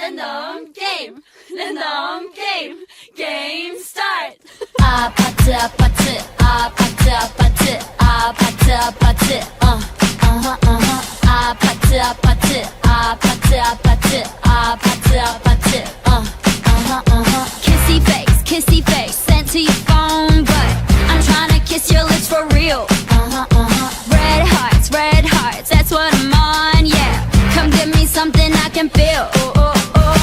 랜덤 게임, 랜덤 게임, 게임 스타트. 아파트 아파트 아파트 아파트 아파트 아파트 아파트 아파트 아파트 아파트 아파트 아파트 Kissy face sent to your phone, but I'm trying to kiss your lips